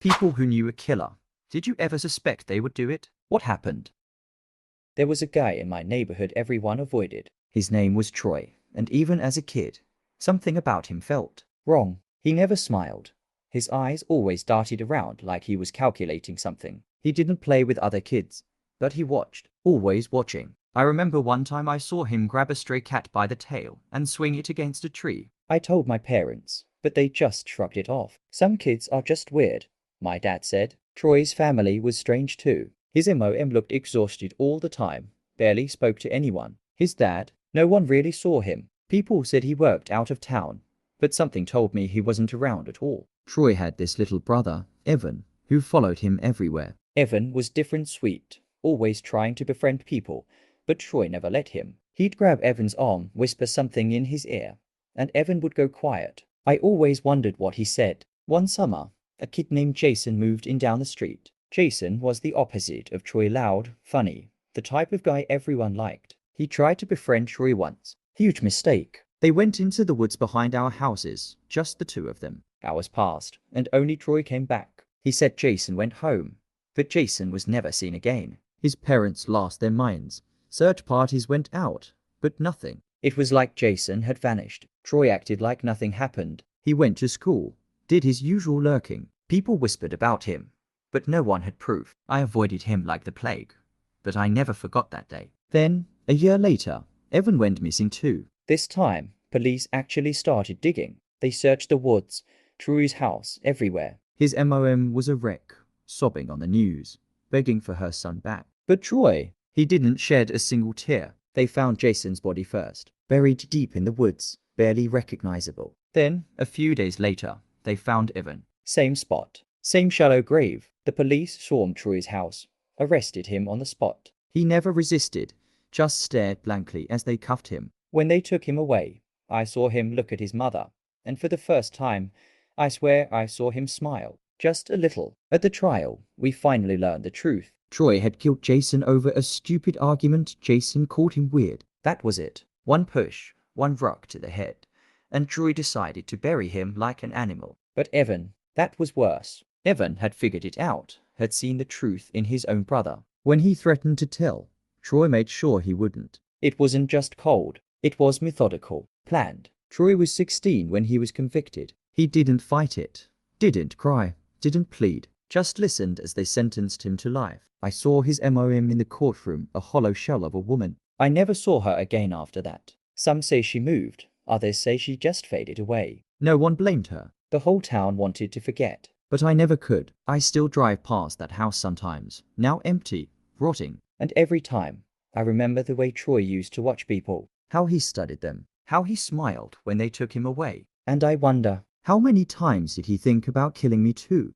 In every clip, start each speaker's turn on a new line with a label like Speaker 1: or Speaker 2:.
Speaker 1: People who knew a killer. Did you ever suspect they would do it? What happened?
Speaker 2: There was a guy in my neighborhood everyone avoided. His name was Troy, and even as a kid, something about him felt wrong. He never smiled. His eyes always darted around like he was calculating something. He didn't play with other kids, but he watched, always watching.
Speaker 1: I remember one time I saw him grab a stray cat by the tail and swing it against a tree.
Speaker 2: I told my parents, but they just shrugged it off. Some kids are just weird, my dad said. Troy's family was strange too. His mom looked exhausted all the time, barely spoke to anyone. His dad, no one really saw him. People said he worked out of town, but something told me he wasn't around at all.
Speaker 1: Troy had this little brother, Evan, who followed him everywhere.
Speaker 2: Evan was different sweet, always trying to befriend people, but Troy never let him. He'd grab Evan's arm, whisper something in his ear, and Evan would go quiet. I always wondered what he said. One summer, a kid named Jason moved in down the street. Jason was the opposite of Troy, loud, funny, the type of guy everyone liked. He tried to befriend Troy once. Huge mistake.
Speaker 1: They went into the woods behind our houses, just the two of them.
Speaker 2: Hours passed, and only Troy came back. He said Jason went home, but Jason was never seen again.
Speaker 1: His parents lost their minds. Search parties went out, but nothing.
Speaker 2: It was like Jason had vanished. Troy acted like nothing happened.
Speaker 1: He went to school, did his usual lurking. People whispered about him, but no one had proof. I avoided him like the plague, but I never forgot that day.
Speaker 2: Then,
Speaker 1: a year later, Evan went missing too.
Speaker 2: This time, police actually started digging. They searched the woods, Troy's house, everywhere.
Speaker 1: His mom was a wreck, sobbing on the news, begging for her son back.
Speaker 2: But Troy,
Speaker 1: he didn't shed a single tear.
Speaker 2: They found Jason's body first, buried deep in the woods, barely recognizable.
Speaker 1: Then, a few days later, they found Evan.
Speaker 2: Same spot, same shallow grave. The police swarmed Troy's house, arrested him on the spot.
Speaker 1: He never resisted, just stared blankly as they cuffed him.
Speaker 2: When they took him away, I saw him look at his mother, and for the first time, I swear I saw him smile, just a little. At the trial, we finally learned the truth.
Speaker 1: Troy had killed Jason over a stupid argument. Jason called him weird.
Speaker 2: That was it. One push, one rock to the head, and Troy decided to bury him like an animal. But Evan, that was worse. Evan had figured it out, had seen the truth in his own brother.
Speaker 1: When he threatened to tell, Troy made sure he wouldn't.
Speaker 2: It wasn't just cold. It was methodical, planned. Troy was 16 when he was convicted.
Speaker 1: He didn't fight it, didn't cry, didn't plead, just listened as they sentenced him to life. I saw his mom in the courtroom, a hollow shell of a woman.
Speaker 2: I never saw her again after that. Some say she moved, others say she just faded away.
Speaker 1: No one blamed her.
Speaker 2: The whole town wanted to forget.
Speaker 1: But I never could. I still drive past that house sometimes, now empty, rotting.
Speaker 2: And every time, I remember the way Troy used to watch people.
Speaker 1: How he studied them. How he smiled when they took him away.
Speaker 2: And I wonder,
Speaker 1: how many times did he think about killing me too?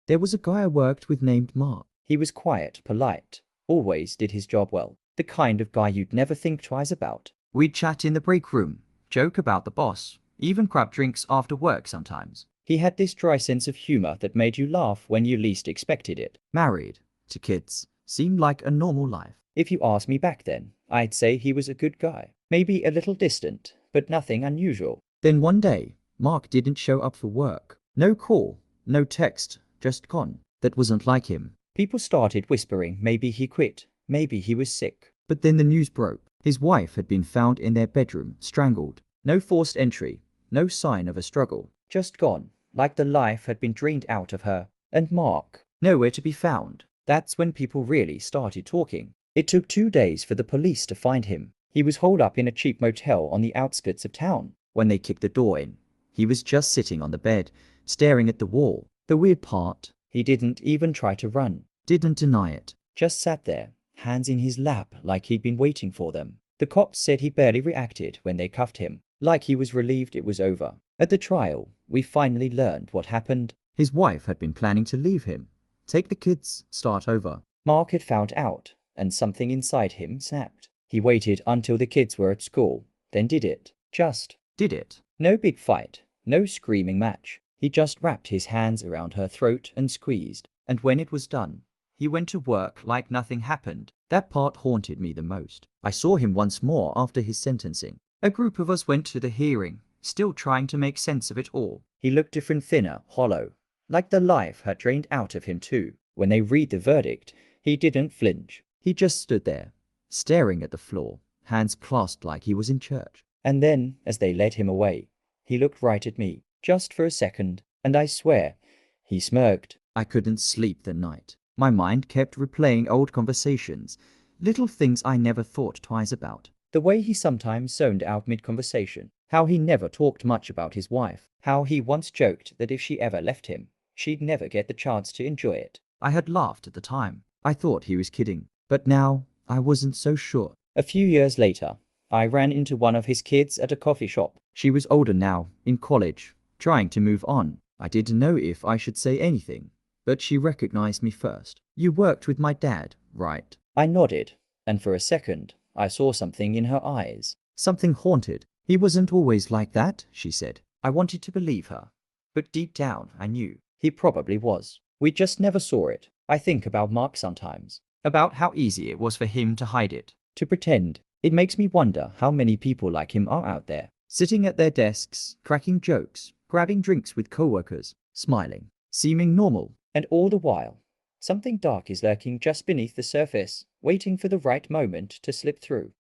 Speaker 1: There was a guy I worked with named Mark.
Speaker 2: He was quiet, polite, always did his job well. The kind of guy you'd never think twice about.
Speaker 1: We'd chat in the break room, joke about the boss, even grab drinks after work sometimes.
Speaker 2: He had this dry sense of humor that made you laugh when you least expected it.
Speaker 1: Married, to kids, seemed like a normal life.
Speaker 2: If you asked me back then, I'd say he was a good guy. Maybe a little distant, but nothing unusual.
Speaker 1: Then one day, Mark didn't show up for work. No call, no text, just gone. That wasn't like him.
Speaker 2: People started whispering maybe he quit, maybe he was sick.
Speaker 1: But then the news broke. His wife had been found in their bedroom, strangled. No forced entry, no sign of a struggle.
Speaker 2: Just gone, like the life had been drained out of her. And Mark,
Speaker 1: nowhere to be found.
Speaker 2: That's when people really started talking. It took 2 days for the police to find him. He was holed up in a cheap motel on the outskirts of town.
Speaker 1: When they kicked the door in, he was just sitting on the bed, staring at the wall. The weird part,
Speaker 2: he didn't even try to run.
Speaker 1: Didn't deny it.
Speaker 2: Just sat there, hands in his lap like he'd been waiting for them. The cops said he barely reacted when they cuffed him, like he was relieved it was over. At the trial, we finally learned what happened.
Speaker 1: His wife had been planning to leave him, take the kids, start over.
Speaker 2: Mark had found out, and something inside him snapped. He waited until the kids were at school, then did it. Just
Speaker 1: did it.
Speaker 2: No big fight, no screaming match. He just wrapped his hands around her throat and squeezed. And when it was done, he went to work like nothing happened. That part haunted me the most. I saw him once more after his sentencing.
Speaker 1: A group of us went to the hearing, still trying to make sense of it all.
Speaker 2: He looked different, thinner, hollow, like the life had drained out of him too. When they read the verdict, he didn't flinch.
Speaker 1: He just stood there, staring at the floor, hands clasped like he was in church.
Speaker 2: And then, as they led him away, he looked right at me, just for a second, and I swear, he smirked.
Speaker 1: I couldn't sleep the night. My mind kept replaying old conversations, little things I never thought twice about.
Speaker 2: The way he sometimes zoned out mid-conversation, how he never talked much about his wife, how he once joked that if she ever left him, she'd never get the chance to enjoy it.
Speaker 1: I had laughed at the time. I thought he was kidding. But now, I wasn't so sure.
Speaker 2: A few years later, I ran into one of his kids at a coffee shop.
Speaker 1: She was older now, in college, trying to move on. I didn't know if I should say anything, but she recognized me first. You worked with my dad, right?
Speaker 2: I nodded, and for a second, I saw something in her eyes.
Speaker 1: Something haunted. He wasn't always like that, she said.
Speaker 2: I wanted to believe her, but deep down I knew he probably was. We just never saw it. I think about Mark sometimes,
Speaker 1: about how easy it was for him to hide it,
Speaker 2: to pretend. It makes me wonder how many people like him are out there,
Speaker 1: sitting at their desks, cracking jokes, grabbing drinks with coworkers, smiling, seeming normal.
Speaker 2: And all the while, something dark is lurking just beneath the surface, waiting for the right moment to slip through.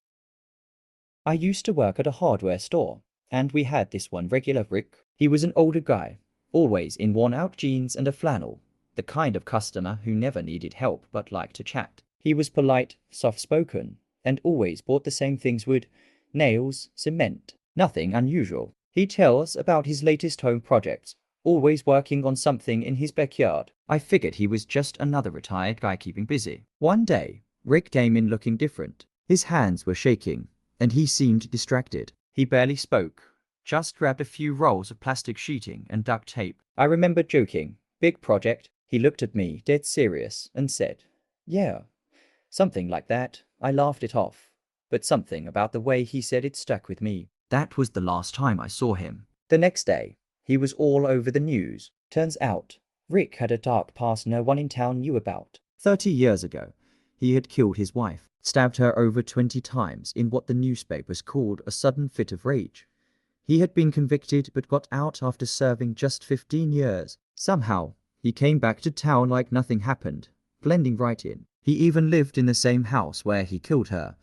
Speaker 2: I used to work at a hardware store, and we had this one regular Rick. He was an older guy, always in worn-out jeans and a flannel, the kind of customer who never needed help but liked to chat. He was polite, soft-spoken, and always bought the same things: wood, nails, cement. Nothing unusual. He tells about his latest home projects, always working on something in his backyard.
Speaker 1: I figured he was just another retired guy keeping busy. One day, Rick came in looking different. His hands were shaking, and he seemed distracted. He barely spoke, just grabbed a few rolls of plastic sheeting and duct tape.
Speaker 2: I remember joking, "Big project?" He looked at me, dead serious, and said, "Yeah, something like that." I laughed it off, but something about the way he said it stuck with me.
Speaker 1: That was the last time I saw him.
Speaker 2: The next day, he was all over the news. Turns out, Rick had a dark past no one in town knew about.
Speaker 1: 30 years ago, he had killed his wife, stabbed her over 20 times in what the newspapers called a sudden fit of rage. He had been convicted but got out after serving just 15 years. Somehow, he came back to town like nothing happened, blending right in. He even lived in the same house where he killed her,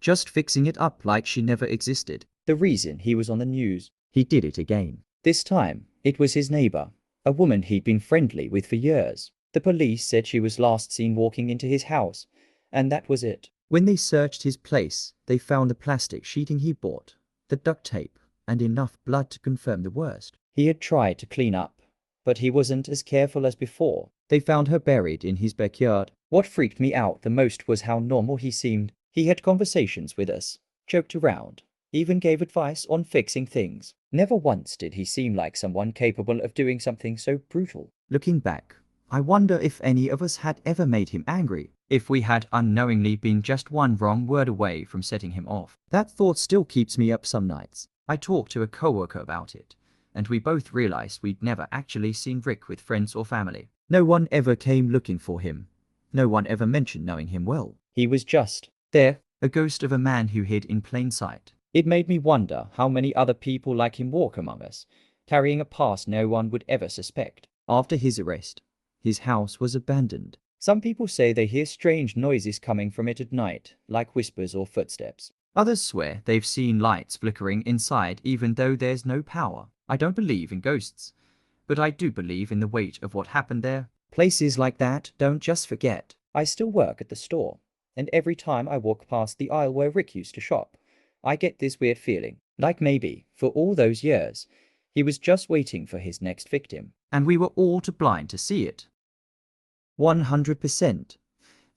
Speaker 1: just fixing it up like she never existed.
Speaker 2: The reason he was on the news.
Speaker 1: He did it again.
Speaker 2: This time, it was his neighbor, a woman he'd been friendly with for years. The police said she was last seen walking into his house, and that was it.
Speaker 1: When they searched his place, they found the plastic sheeting he bought, the duct tape, and enough blood to confirm the worst.
Speaker 2: He had tried to clean up, but he wasn't as careful as before.
Speaker 1: They found her buried in his backyard.
Speaker 2: What freaked me out the most was how normal he seemed. He had conversations with us, joked around, even gave advice on fixing things. Never once did he seem like someone capable of doing something so brutal.
Speaker 1: Looking back, I wonder if any of us had ever made him angry, if we had unknowingly been just one wrong word away from setting him off. That thought still keeps me up some nights. I talked to a coworker about it, and we both realized we'd never actually seen Rick with friends or family. No one ever came looking for him. No one ever mentioned knowing him well.
Speaker 2: He was just there,
Speaker 1: a ghost of a man who hid in plain sight.
Speaker 2: It made me wonder how many other people like him walk among us, carrying a past no one would ever suspect.
Speaker 1: After his arrest, his house was abandoned.
Speaker 2: Some people say they hear strange noises coming from it at night, like whispers or footsteps.
Speaker 1: Others swear they've seen lights flickering inside even though there's no power. I don't believe in ghosts, but I do believe in the weight of what happened there. Places like that don't just forget.
Speaker 2: I still work at the store, and every time I walk past the aisle where Rick used to shop, I get this weird feeling, like maybe, for all those years, he was just waiting for his next victim.
Speaker 1: And we were all too blind to see it. 100%.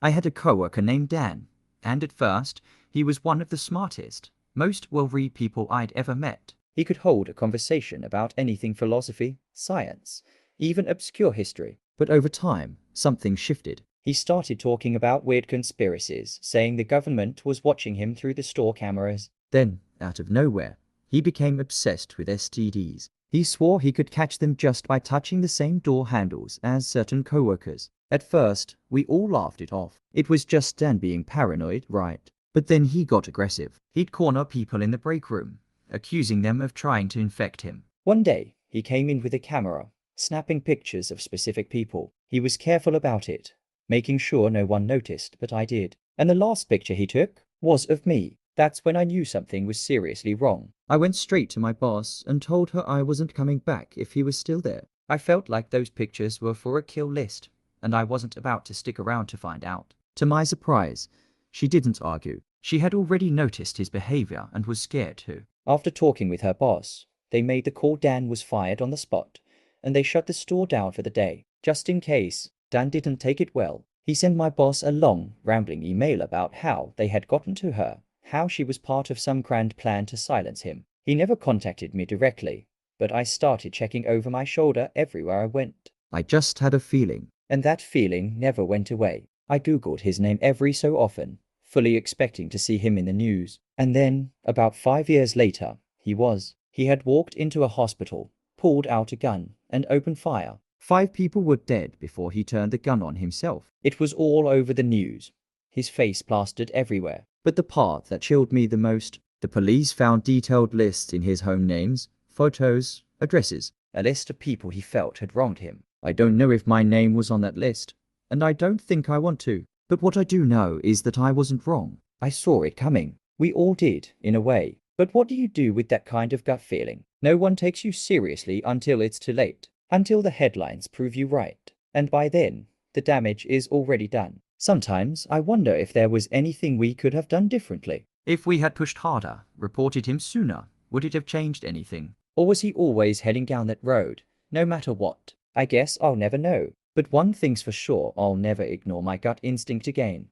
Speaker 1: I had a coworker named Dan, and at first, he was one of the smartest, most well-read people I'd ever met.
Speaker 2: He could hold a conversation about anything: philosophy, science, even obscure history.
Speaker 1: But over time, something shifted.
Speaker 2: He started talking about weird conspiracies, saying the government was watching him through the store cameras.
Speaker 1: Then, out of nowhere, he became obsessed with STDs. He swore he could catch them just by touching the same door handles as certain coworkers. At first, we all laughed it off. It was just Dan being paranoid, right? But then he got aggressive. He'd corner people in the break room, accusing them of trying to infect him.
Speaker 2: One day, he came in with a camera, snapping pictures of specific people. He was careful about it, making sure no one noticed, but I did. And the last picture he took was of me. That's when I knew something was seriously wrong.
Speaker 1: I went straight to my boss and told her I wasn't coming back if he was still there.
Speaker 2: I felt like those pictures were for a kill list, and I wasn't about to stick around to find out.
Speaker 1: To my surprise, she didn't argue. She had already noticed his behavior and was scared too.
Speaker 2: After talking with her boss, they made the call Dan was fired on the spot, and they shut the store down for the day. Just in case, Dan didn't take it well. He sent my boss a long, rambling email about how they had gotten to her, how she was part of some grand plan to silence him. He never contacted me directly, but I started checking over my shoulder everywhere I went.
Speaker 1: I just had a feeling.
Speaker 2: And that feeling never went away. I googled his name every so often, fully expecting to see him in the news. And then, about 5 years later, he had walked into a hospital, pulled out a gun, and opened fire.
Speaker 1: 5 people were dead before he turned the gun on himself.
Speaker 2: It was all over the news. His face plastered everywhere.
Speaker 1: But the part that chilled me the most, the police found detailed lists in his home names, photos, addresses.
Speaker 2: A list of people he felt had wronged him.
Speaker 1: I don't know if my name was on that list, and I don't think I want to. But what I do know is that I wasn't wrong.
Speaker 2: I saw it coming. We all did, in a way. But what do you do with that kind of gut feeling? No one takes you seriously until it's too late. Until the headlines prove you right. And by then, the damage is already done. Sometimes I wonder if there was anything we could have done differently.
Speaker 1: If we had pushed harder, reported him sooner, would it have changed anything?
Speaker 2: Or was he always heading down that road, no matter what? I guess I'll never know. But one thing's for sure, I'll never ignore my gut instinct again.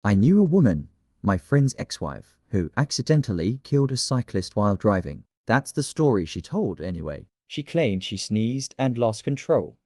Speaker 1: I knew a woman, my friend's ex-wife, who accidentally killed a cyclist while driving. That's the story she told anyway.
Speaker 2: She claimed she sneezed and lost control,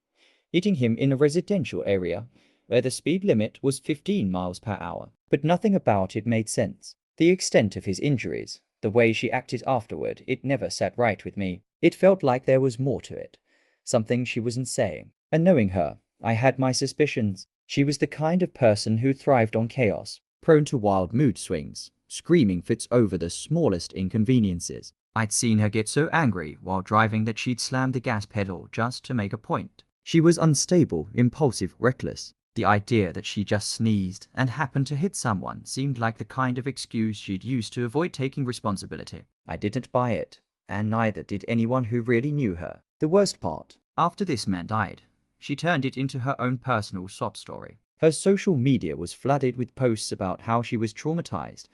Speaker 2: hitting him in a residential area where the speed limit was 15 miles per hour. But nothing about it made sense. The extent of his injuries, the way she acted afterward, it never sat right with me. It felt like there was more to it. Something she wasn't saying. And knowing her, I had my suspicions. She was the kind of person who thrived on chaos,
Speaker 1: prone to wild mood swings, screaming fits over the smallest inconveniences. I'd seen her get so angry while driving that she'd slam the gas pedal just to make a point. She was unstable, impulsive, reckless. The idea that she just sneezed and happened to hit someone seemed like the kind of excuse she'd use to avoid taking responsibility.
Speaker 2: I didn't buy it, and neither did anyone who really knew her. The worst part,
Speaker 1: after this man died, she turned it into her own personal sob story.
Speaker 2: Her social media was flooded with posts about how she was traumatized,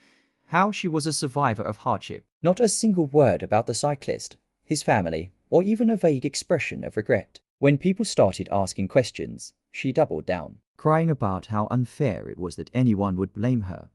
Speaker 2: how she was a survivor of hardship. Not a single word about the cyclist, his family, or even a vague expression of regret. When people started asking questions, she doubled down,
Speaker 1: crying about how unfair it was that anyone would blame her,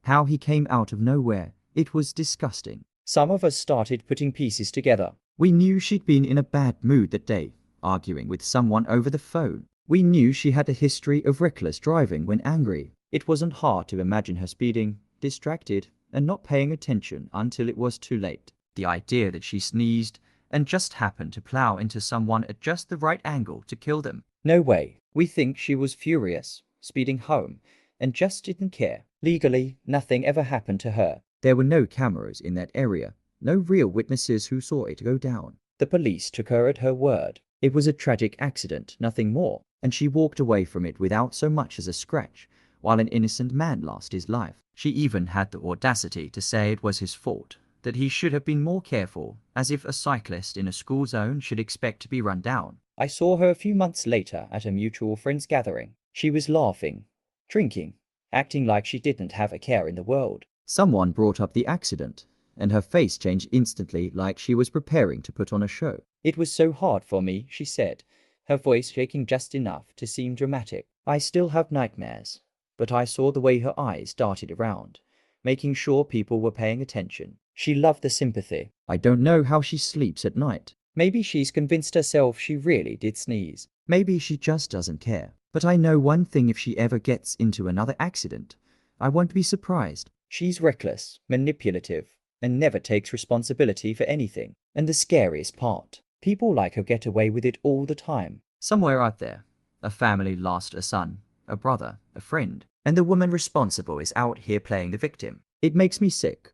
Speaker 1: how he came out of nowhere. It was disgusting.
Speaker 2: Some of us started putting pieces together.
Speaker 1: We knew she'd been in a bad mood that day, arguing with someone over the phone. We knew she had a history of reckless driving when angry.
Speaker 2: It wasn't hard to imagine her speeding, distracted, and not paying attention until it was too late.
Speaker 1: The idea that she sneezed and just happened to plow into someone at just the right angle to kill them.
Speaker 2: No way. We think she was furious, speeding home, and just didn't care. Legally, nothing ever happened to her.
Speaker 1: There were no cameras in that area, no real witnesses who saw it go down.
Speaker 2: The police took her at her word.
Speaker 1: It was a tragic accident, nothing more, and she walked away from it without so much as a scratch, while an innocent man lost his life. She even had the audacity to say it was his fault, that he should have been more careful, as if a cyclist in a school zone should expect to be run down.
Speaker 2: I saw her a few months later at a mutual friend's gathering. She was laughing, drinking, acting like she didn't have a care in the world.
Speaker 1: Someone brought up the accident, and her face changed instantly, like she was preparing to put on a show.
Speaker 2: It was so hard for me, she said, her voice shaking just enough to seem dramatic. I still have nightmares, but I saw the way her eyes darted around, making sure people were paying attention. She loved the sympathy.
Speaker 1: I don't know how she sleeps at night.
Speaker 2: Maybe she's convinced herself she really did sneeze.
Speaker 1: Maybe she just doesn't care. But I know one thing: if she ever gets into another accident, I won't be surprised.
Speaker 2: She's reckless, manipulative, and never takes responsibility for anything. And the scariest part, people like her get away with it all the time.
Speaker 1: Somewhere out there, a family lost a son, a brother, a friend, and the woman responsible is out here playing the victim. It makes me sick.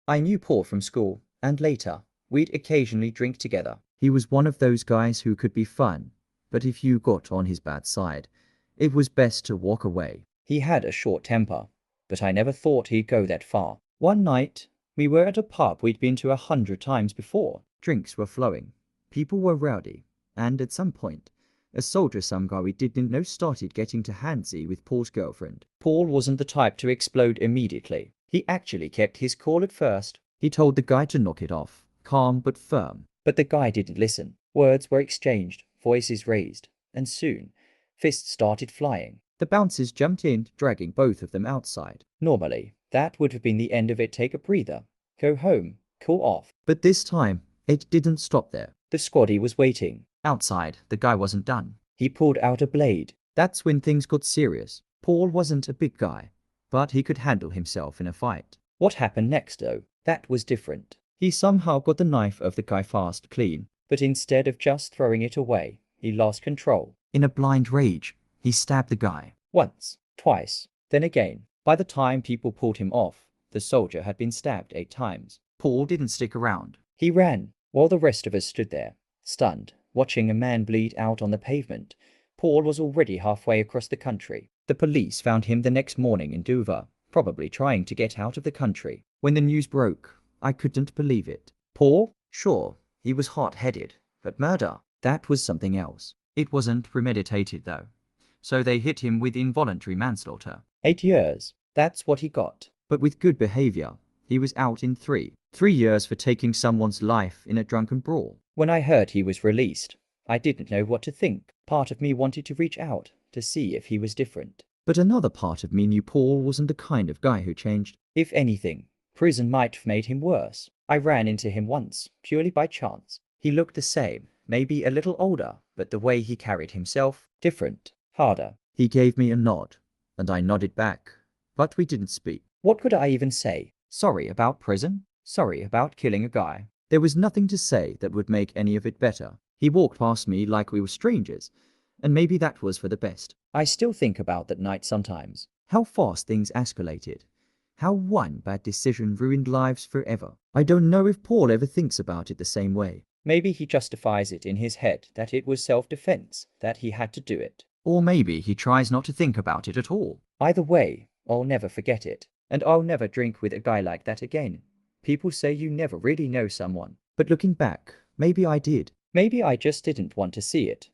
Speaker 2: I knew Paul from school, and later, We'd occasionally drink together.
Speaker 1: He was one of those guys who could be fun, but if you got on his bad side, it was best to walk away.
Speaker 2: He had a short temper, but I never thought he'd go that far. One night, we were at a pub we'd been to 100 times before.
Speaker 1: Drinks were flowing, people were rowdy, and at some point, a soldier some guy we didn't know started getting to handsy with Paul's girlfriend.
Speaker 2: Paul wasn't the type to explode immediately. He actually kept his cool at first.
Speaker 1: He told the guy to knock it off, calm but firm.
Speaker 2: But the guy didn't listen. Words were exchanged, voices raised, and soon, fists started flying.
Speaker 1: The bouncers jumped in, dragging both of them outside.
Speaker 2: Normally, that would have been the end of it. Take a breather. Go home. Cool off.
Speaker 1: But this time, it didn't stop there.
Speaker 2: The squaddy was waiting.
Speaker 1: Outside, the guy wasn't done.
Speaker 2: He pulled out a blade.
Speaker 1: That's when things got serious. Paul wasn't a big guy, but he could handle himself in a fight.
Speaker 2: What happened next, though? That was different.
Speaker 1: He somehow got the knife of the guy fast clean.
Speaker 2: But instead of just throwing it away, he lost control.
Speaker 1: In a blind rage, he stabbed the guy.
Speaker 2: Once, twice, then again. By the time people pulled him off, the soldier had been stabbed 8 times.
Speaker 1: Paul didn't stick around.
Speaker 2: He ran, while the rest of us stood there, stunned, watching a man bleed out on the pavement. Paul was already halfway across the country. The police found him the next morning in Dover, probably trying to get out of the country.
Speaker 1: When the news broke, I couldn't believe it.
Speaker 2: Paul?
Speaker 1: Sure, he was hot-headed, but murder, that was something else. It wasn't premeditated though. So they hit him with involuntary manslaughter.
Speaker 2: 8 years. That's what he got.
Speaker 1: But with good behavior, he was out in 3 years for taking someone's life in a drunken brawl.
Speaker 2: When I heard he was released, I didn't know what to think. Part of me wanted to reach out to see if he was different.
Speaker 1: But another part of me knew Paul wasn't the kind of guy who changed.
Speaker 2: If anything, prison might have made him worse. I ran into him once, purely by chance. He looked the same, maybe a little older, but the way he carried himself, different, harder.
Speaker 1: He gave me a nod, and I nodded back, but we didn't speak.
Speaker 2: What could I even say? Sorry about prison? Sorry about killing a guy?
Speaker 1: There was nothing to say that would make any of it better. He walked past me like we were strangers, and maybe that was for the best.
Speaker 2: I still think about that night sometimes.
Speaker 1: How fast things escalated. How one bad decision ruined lives forever. I don't know if Paul ever thinks about it the same way.
Speaker 2: Maybe he justifies it in his head that it was self-defense, that he had to do it.
Speaker 1: Or maybe he tries not to think about it at all.
Speaker 2: Either way, I'll never forget it. And I'll never drink with a guy like that again. People say you never really know someone.
Speaker 1: But looking back, maybe I did.
Speaker 2: Maybe I just didn't want to see it.